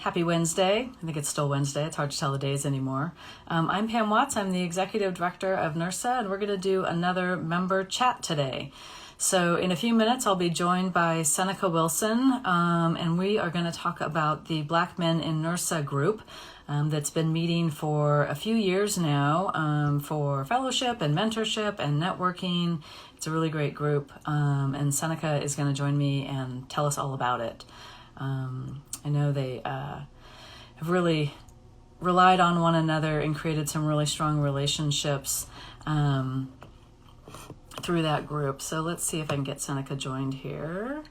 Happy Wednesday. I think it's still Wednesday. It's hard to tell the days anymore. I'm Pam Watts. I'm the Executive Director of NIRSA, and we're going to do another member chat today. So in a few minutes, I'll be joined by Seneca Wilson, and we are going to talk about the Black Men in NIRSA group that's been meeting for a few years now for fellowship and mentorship and networking. It's a really great group, and Seneca is going to join me and tell us all about it. I know they have really relied on one another and created some really strong relationships through that group. So let's see if I can get Seneca joined here.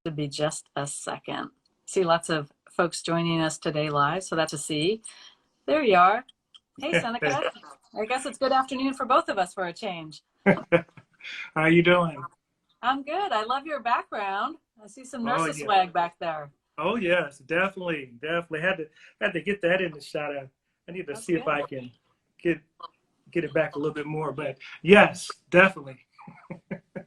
Should be just a second. See lots of folks joining us today live, so that's to see. There you are. Hey, Seneca. I guess it's good afternoon for both of us for a change. How you doing? I'm good. I love your background. I see some NIRSA swag back there. Oh yes, definitely. Had to get that in the shot. I need to see if I can get it back a little bit more. But yes, definitely.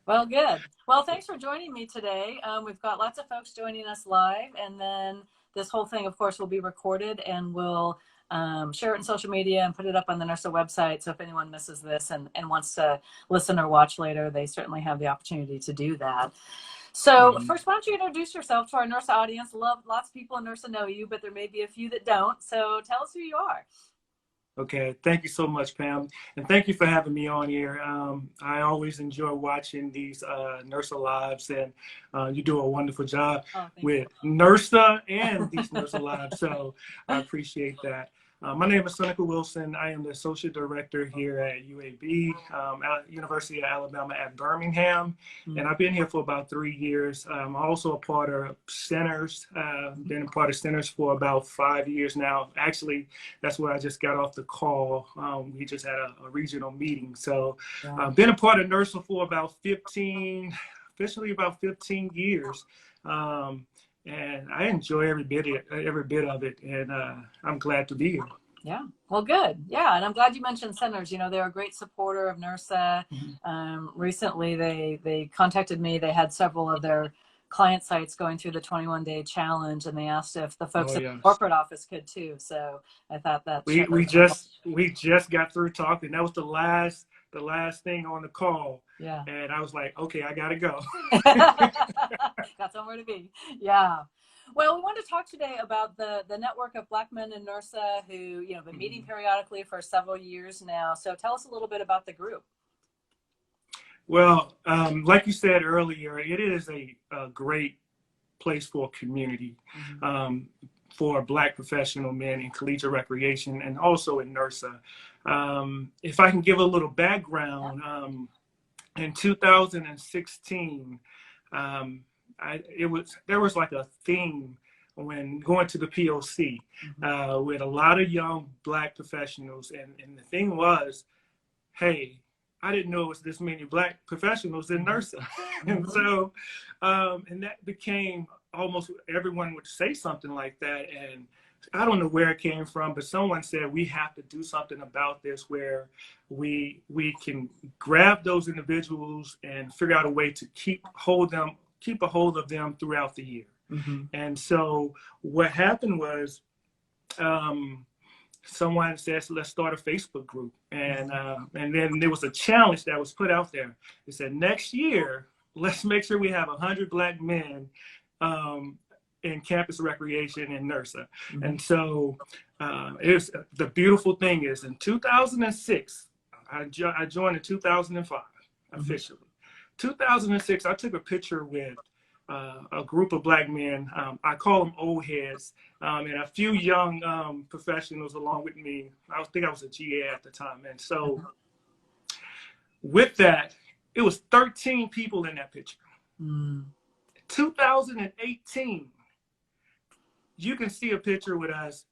Well, good. Well, thanks for joining me today. We've got lots of folks joining us live, and then this whole thing, of course, will be recorded, and we'll share it in social media and put it up on the NIRSA website. So if anyone misses this and wants to listen or watch later, they certainly have the opportunity to do that. So first, why don't you introduce yourself to our NIRSA audience? Lots of people in NIRSA know you, but there may be a few that don't. So tell us who you are. Okay, thank you so much, Pam. And thank you for having me on here. I always enjoy watching these NIRSA Lives, and you do a wonderful job with NIRSA and these NIRSA Lives. So I appreciate that. My name is Seneca Wilson. I am the Associate Director here at UAB, University of Alabama at Birmingham. And I've been here for about 3 years. I'm also a part of Centers. Been a part of Centers for about 5 years now. Actually, that's where I just got off the call. We just had a regional meeting. So I've been a part of NIRSA for about 15 years. And I enjoy every bit of it, and I'm glad to be here. Yeah, well, good. Yeah, and I'm glad you mentioned Centers. You know, they're a great supporter of NIRSA. Recently, they contacted me. They had several of their client sites going through the 21-day challenge, and they asked if the folks at the corporate office could too. So I thought that we just got through talking. That was the last thing on the call. Yeah. And I was like, okay, I gotta go. Got somewhere to be. Yeah. Well, we want to talk today about the network of Black men in NIRSA who, been meeting periodically for several years now. So tell us a little bit about the group. Well, like you said earlier, it is a great place for community, for Black professional men in collegiate recreation and also in NIRSA. If I can give a little background, in 2016, there was like a theme when going to the POC with a lot of young Black professionals, and the thing was, hey, I didn't know it was this many Black professionals in NIRSA. And so, and that became almost everyone would say something like that. And I don't know where it came from, but someone said we have to do something about this where we can grab those individuals and figure out a way to keep a hold of them throughout the year. And so what happened was someone says, let's start a Facebook group. And then there was a challenge that was put out there. It said, next year, let's make sure we have 100 Black men in campus recreation in NIRSA. And so the beautiful thing is in 2006, I joined in 2005 officially. 2006, I took a picture with a group of Black men. I call them old heads, and a few young professionals along with me. I think I was a GA at the time. And so with that, it was 13 people in that picture. 2018, you can see a picture with us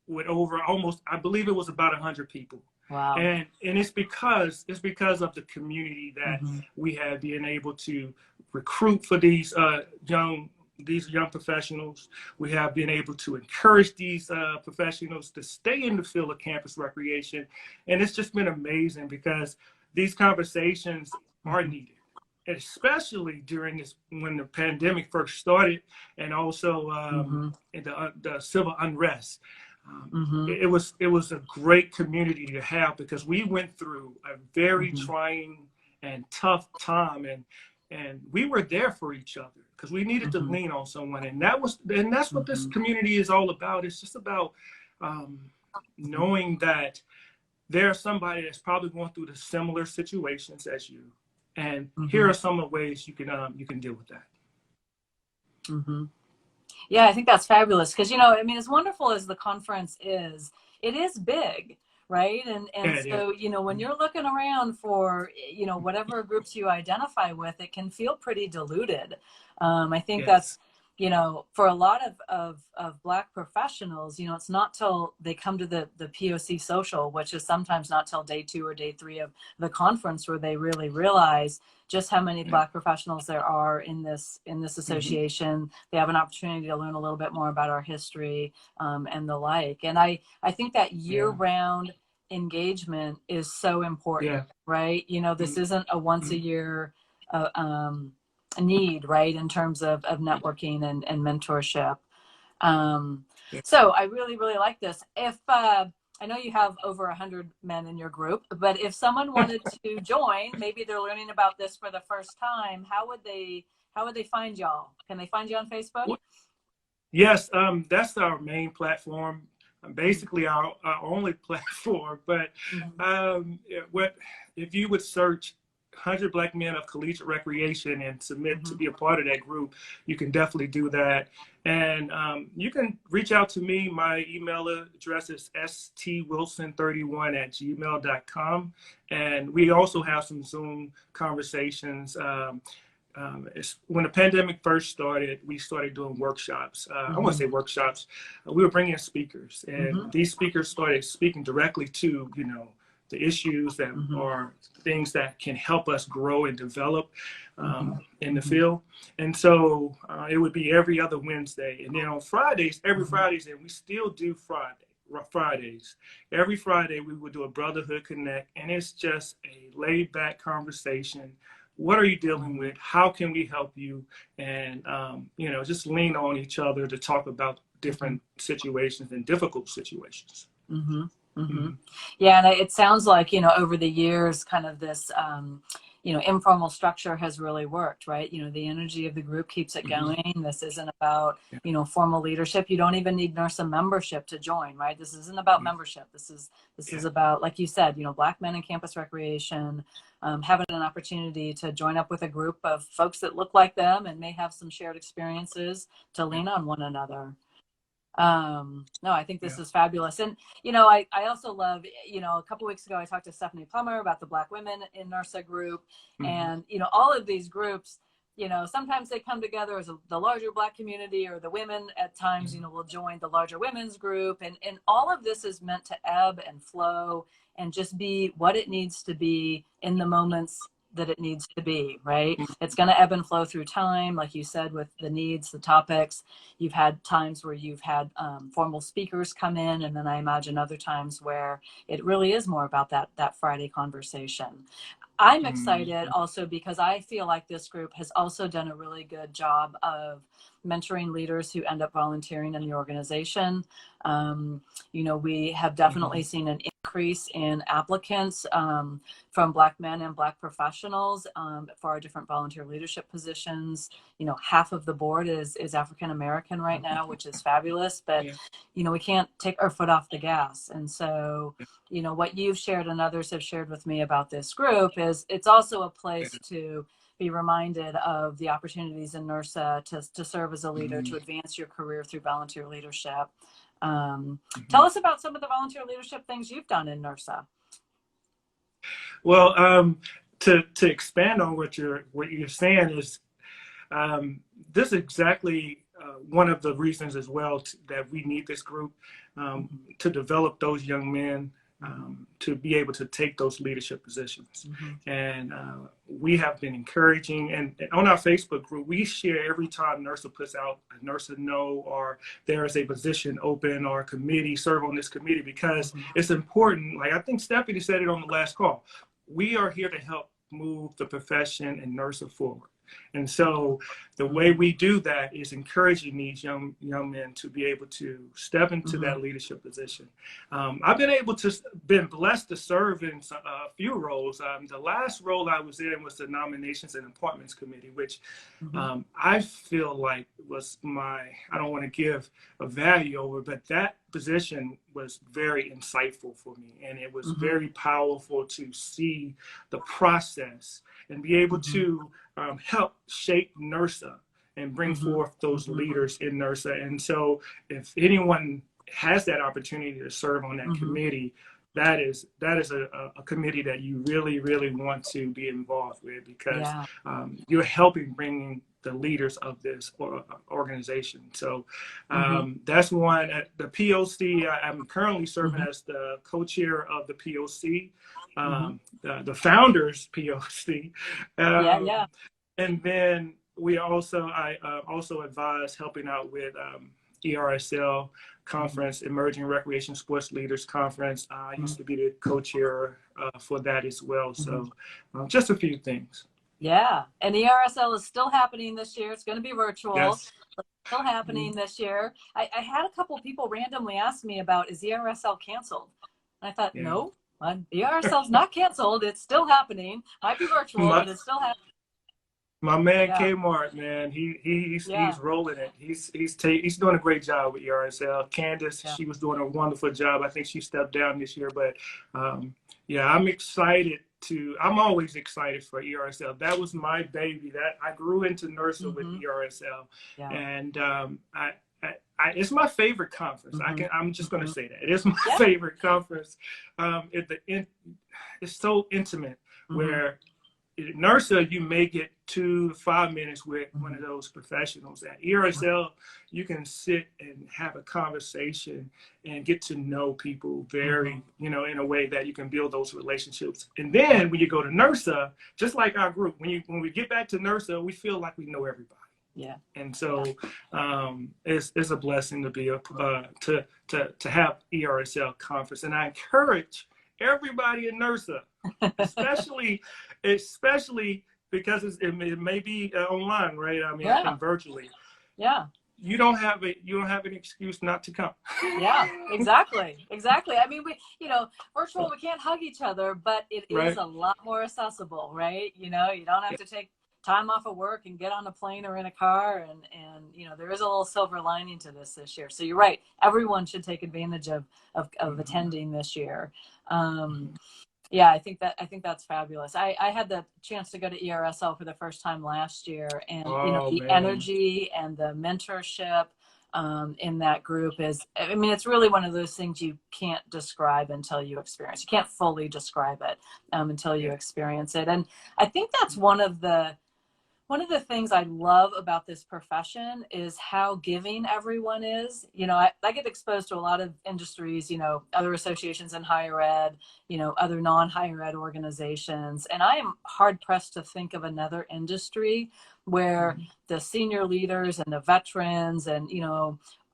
with over almost, I believe it was about 100 people. Wow. And it's because of the community that we have been able to recruit for these young professionals. We have been able to encourage these professionals to stay in the field of campus recreation. And it's just been amazing because these conversations are needed. especially during this, when the pandemic first started, and also in the civil unrest. It was a great community to have, because we went through a very trying and tough time, and we were there for each other because we needed to lean on someone, and that's what this community is all about. It's just about knowing that there's somebody that's probably going through the similar situations as you, and here are some of the ways you can deal with that. Yeah, I think that's fabulous, because, you know, I mean, as wonderful as the conference is, it is big, right? And so, you know, when you're looking around for, you know, whatever groups you identify with, it can feel pretty diluted. I think that's, you know, for a lot of Black professionals, you know, it's not till they come to the POC social, which is sometimes not till day 2 or day 3 of the conference, where they really realize just how many Black professionals there are in this association. They have an opportunity to learn a little bit more about our history and the like. And I think that year-round engagement is so important, right? You know, this isn't a once a year need, right, in terms of networking and mentorship. So I really, really like this. If I know you have over 100 men in your group, but if someone wanted to join, maybe they're learning about this for the first time, how would they find y'all? Can they find you on Facebook? Yes, that's our main platform, basically our only platform. But if you would search 100 Black Men of Collegiate Recreation and submit to be a part of that group, you can definitely do that. And you can reach out to me. My email address is stwilson31@gmail.com. And we also have some Zoom conversations. When the pandemic first started, we started doing workshops. I want to say workshops. We were bringing in speakers, and these speakers started speaking directly to, you know, the issues that are things that can help us grow and develop in the field. And so it would be every other Wednesday. And then on Fridays, every Fridays, and we still do Fridays. Every Friday we would do a Brotherhood Connect, and it's just a laid back conversation. What are you dealing with? How can we help you? And, you know, just lean on each other to talk about different situations and difficult situations. Yeah, and it sounds like, you know, over the years, kind of this, you know, informal structure has really worked, right? You know, the energy of the group keeps it going. This isn't about, you know, formal leadership. You don't even need NIRSA membership to join, right? This isn't about membership. This is about, like you said, you know, Black men in campus recreation, having an opportunity to join up with a group of folks that look like them and may have some shared experiences to lean on one another. No, I think this is fabulous. And, you know, I also love, you know, a couple weeks ago, I talked to Stephanie Plummer about the Black women in NIRSA group. And, you know, all of these groups, you know, sometimes they come together as the larger Black community, or the women at times, you know, will join the larger women's group. And all of this is meant to ebb and flow and just be what it needs to be in the moments that it needs to be, right? It's going to ebb and flow through time, like you said, with the needs, the topics. You've had times where you've had formal speakers come in, and then I imagine other times where it really is more about that Friday conversation. I'm excited also because I feel like this group has also done a really good job of mentoring leaders who end up volunteering in the organization. You know, we have definitely seen an increase in applicants from Black men and Black professionals for our different volunteer leadership positions. You know, half of the board is African American right now, which is fabulous, but you know, we can't take our foot off the gas. And so, you know, what you've shared and others have shared with me about this group is it's also a place to be reminded of the opportunities in NIRSA to serve as a leader, to advance your career through volunteer leadership. Tell us about some of the volunteer leadership things you've done in NIRSA. Well, to expand on what you're saying is, this is exactly one of the reasons as well that we need this group to develop those young men to be able to take those leadership positions. And we have been encouraging, and on our Facebook group, we share every time NIRSA puts out a NIRSA Know, or there is a position open, or a committee, serve on this committee, because it's important. Like I think Stephanie said it on the last call, we are here to help move the profession and NIRSA forward. And so the way we do that is encouraging these young men to be able to step into that leadership position. I've been blessed to serve in a few roles. The last role I was in was the Nominations and Appointments Committee, which I feel like was I don't want to give a value over, but that position was very insightful for me. And it was very powerful to see the process and be able to help shape NIRSA and bring forth those leaders in NIRSA. And so if anyone has that opportunity to serve on that committee, that is a committee that you really, really want to be involved with, because you're helping bringing the leaders of this organization. So that's one. At the POC, I'm currently serving as the co-chair of the POC, the founders POC. And then I also advise helping out with ERSL conference, Emerging Recreation Sports Leaders Conference. I used to be the co-chair for that as well. So just a few things. Yeah, and ERSL is still happening this year. It's going to be virtual. Yes. It's still happening this year. I had a couple people randomly ask me about, is ERSL canceled? And I thought, no, ERSL's not canceled. It's still happening. Might be virtual, but it's still happening. My man Kmart, man, he's rolling it. He's doing a great job with ERSL. Candace, she was doing a wonderful job. I think she stepped down this year, but I'm excited I'm always excited for ERSL. That was my baby. That I grew into NIRSA with ERSL, and it's my favorite conference. I'm just going to say that it is my favorite conference. It's so intimate where. At NIRSA, you may get 2 to 5 minutes with one of those professionals. At ERSL, you can sit and have a conversation and get to know people very, in a way that you can build those relationships. And then when you go to NIRSA, just like our group, when we get back to NIRSA, we feel like we know everybody. Yeah. And so it's a blessing to be to have ERSL conference, and I encourage everybody in NIRSA, especially because it may be online, right? I mean, virtually. Yeah. You don't have an excuse not to come. Yeah, exactly. I mean, virtual, we can't hug each other, but it is a lot more accessible, right? You don't have to take time off of work and get on a plane or in a car, and there is a little silver lining to this year. So you're right. Everyone should take advantage of attending this year. I think that's fabulous. I had the chance to go to ERSL for the first time last year, and the energy and the mentorship in that group it's really one of those things you can't describe until you experience. You can't fully describe it until you experience it. And I think that's one of the things I love about this profession is how giving everyone is. I get exposed to a lot of industries, other associations in higher ed, other non-higher ed organizations. And I am hard pressed to think of another industry where the senior leaders and the veterans and,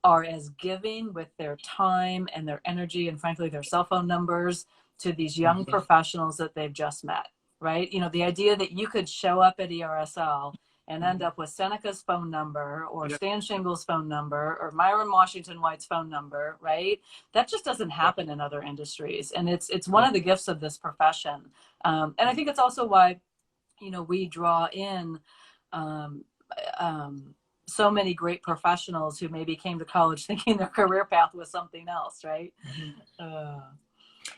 are as giving with their time and their energy and frankly, their cell phone numbers to these young professionals that they've just met. Right? The idea that you could show up at ERSL and end up with Seneca's phone number or Stan Shingle's phone number or Myron Washington White's phone number, right? That just doesn't happen in other industries. And it's one of the gifts of this profession. And I think it's also why, we draw in so many great professionals who maybe came to college thinking their career path was something else, right?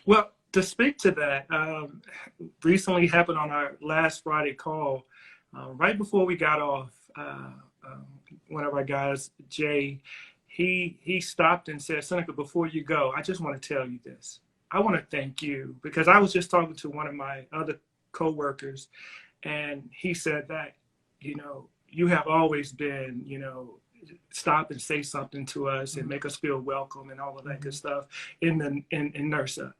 Well, to speak to that, recently happened on our last Friday call, right before we got off, one of our guys, Jay, he stopped and said, Seneca, before you go, I just want to tell you this. I want to thank you, because I was just talking to one of my other coworkers, and he said that, you have always been, stop and say something to us and make us feel welcome and all of that good stuff in NIRSA.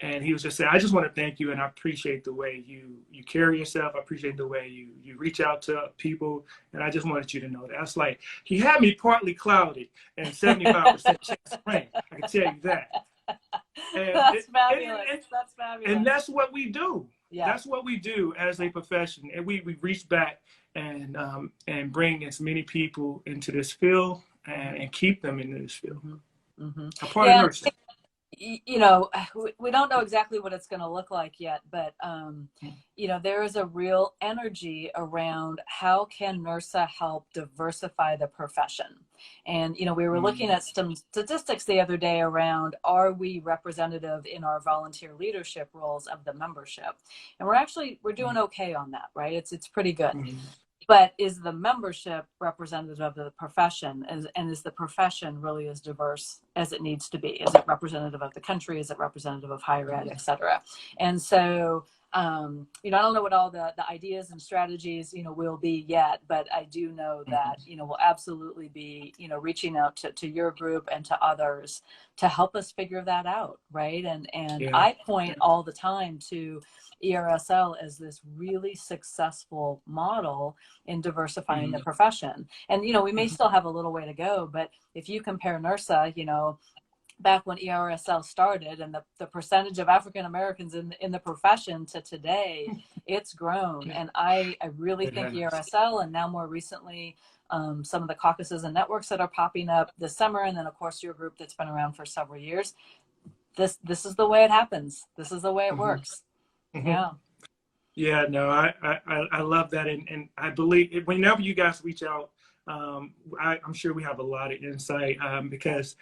And he was just saying, I just want to thank you, and I appreciate the way you carry yourself. I appreciate the way you reach out to people, and I just wanted you to know that. That's like, he had me partly cloudy and 75% chance of rain. I can tell you that. And that's fabulous. That's fabulous. And that's what we do. Yeah. That's what we do as a profession, and we reach back and bring as many people into this field and keep them in this field. Mm-hmm. Mm-hmm. A part of Yeah. nursing. You know, we don't know exactly what it's going to look like yet, but you know, there is a real energy around how can NIRSA help diversify the profession. And you know, we were looking at some statistics the other day around, are we representative in our volunteer leadership roles of the membership? And we're doing okay on that, right? It's pretty good. But is the membership representative of the profession, and is the profession really as diverse as it needs to be? Is it representative of the country? Is it representative of higher ed, et cetera? And so, you know, I don't know what all the ideas and strategies, you know, will be yet, but I do know that, you know, we'll absolutely be, you know, reaching out to your group and to others to help us figure that out, right? And I point all the time to ERSL as this really successful model in diversifying the profession. And, you know, we may still have a little way to go, but if you compare NIRSA, you know, back when ERSL started and the percentage of African Americans in the profession to today, it's grown. And I really think ERSL, and now more recently, some of the caucuses and networks that are popping up this summer, and then of course your group that's been around for several years, this is the way it happens. This is the way it works. Yeah. Yeah, no, I love that. And I believe whenever you guys reach out, I'm sure we have a lot of insight because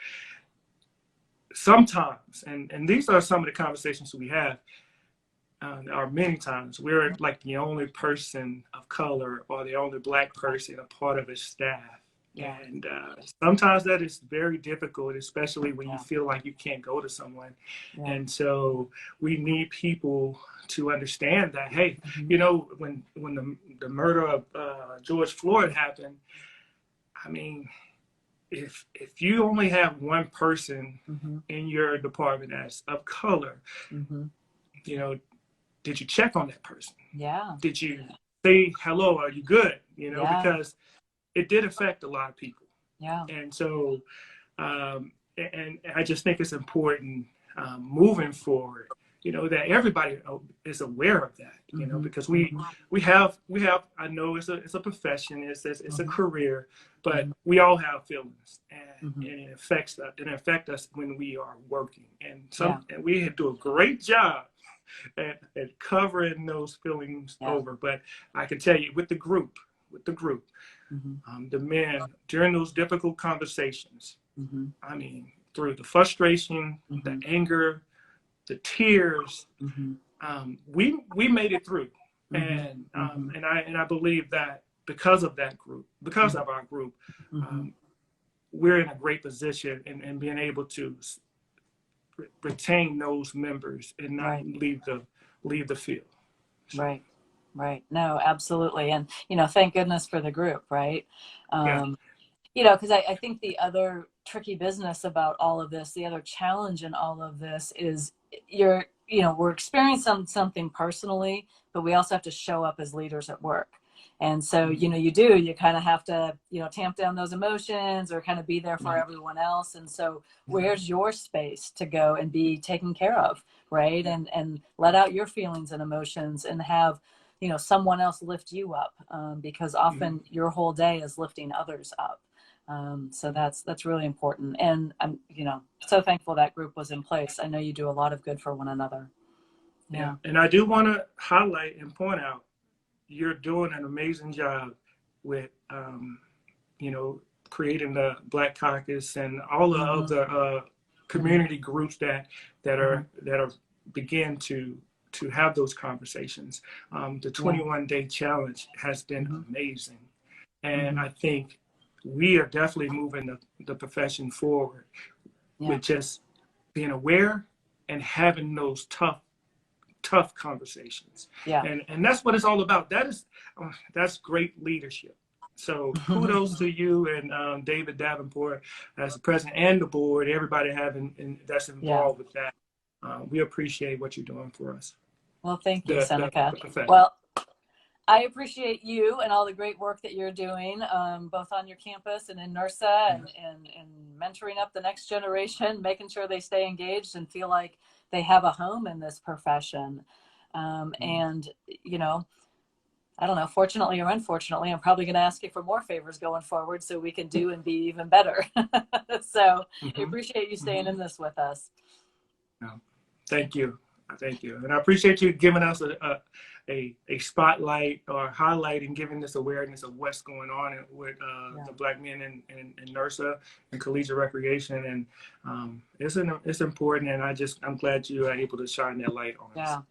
sometimes, and these are some of the conversations we have, or many times, we're like the only person of color or the only Black person a part of a staff. Yeah. And sometimes that is very difficult, especially when you feel like you can't go to someone. Yeah. And so we need people to understand that, hey, you know, when the murder of George Floyd happened, I mean, if you only have one person in your department as of color, you know, did you check on that person? Yeah. Did you say hello? Are you good? You know, because it did affect a lot of people. Yeah. And so, and I just think it's important moving forward, you know, that everybody is aware of that, you know, because we have, I know it's a profession, it's a career, but we all have feelings and it affects us when we are working. And and we do a great job at covering those feelings over. But I can tell you with the group, the men during those difficult conversations, I mean, through the frustration, the anger, the tears, we made it through. And I believe that because of that group, because of our group, we're in a great position in being able to retain those members and not leave the field. So. Right. No, absolutely. And, you know, thank goodness for the group, right? You know, because I think the other tricky business about all of this, the other challenge in all of this is you know, we're experiencing something personally, but we also have to show up as leaders at work. And so, you know, you kind of have to, you know, tamp down those emotions or kind of be there for everyone else. And so where's your space to go and be taken care of, right? And let out your feelings and emotions and have, you know, someone else lift you up because often your whole day is lifting others up. So that's really important. And I'm, you know, so thankful that group was in place. I know you do a lot of good for one another. Yeah. And I do want to highlight and point out, you're doing an amazing job with, you know, creating the Black Caucus and all the other community groups that are begin to have those conversations. The 21-day challenge has been amazing, and I think we are definitely moving the profession forward with just being aware and having those tough conversations. And that's what it's all about. That's great leadership. So kudos to you and David Davenport as the president and the board, everybody that's involved with that. We appreciate what you're doing for us. Well, thank you, Seneca. Well, I appreciate you and all the great work that you're doing, both on your campus and in NIRSA and mentoring up the next generation, making sure they stay engaged and feel like they have a home in this profession. And, you know, I don't know, fortunately or unfortunately, I'm probably going to ask you for more favors going forward so we can do and be even better. So I appreciate you staying in this with us. Yeah. Thank you. Thank you. And I appreciate you giving us a spotlight or highlighting, giving this awareness of what's going on with the Black men in NIRSA and collegiate recreation. And it's important. And I'm glad you are able to shine that light on us.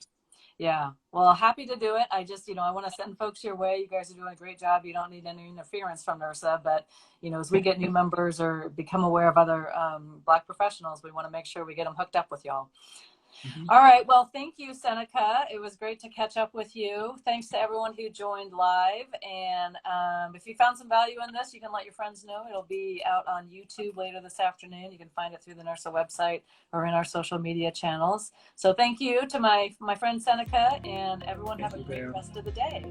Yeah. Well, happy to do it. I just, I want to send folks your way. You guys are doing a great job. You don't need any interference from NIRSA, but, as we get new members or become aware of other Black professionals, we want to make sure we get them hooked up with y'all. All right. Well, thank you, Seneca. It was great to catch up with you. Thanks to everyone who joined live. And if you found some value in this, you can let your friends know. It'll be out on YouTube later this afternoon. You can find it through the NIRSA website or in our social media channels. So thank you to my friend Seneca, and everyone have a great rest of the day.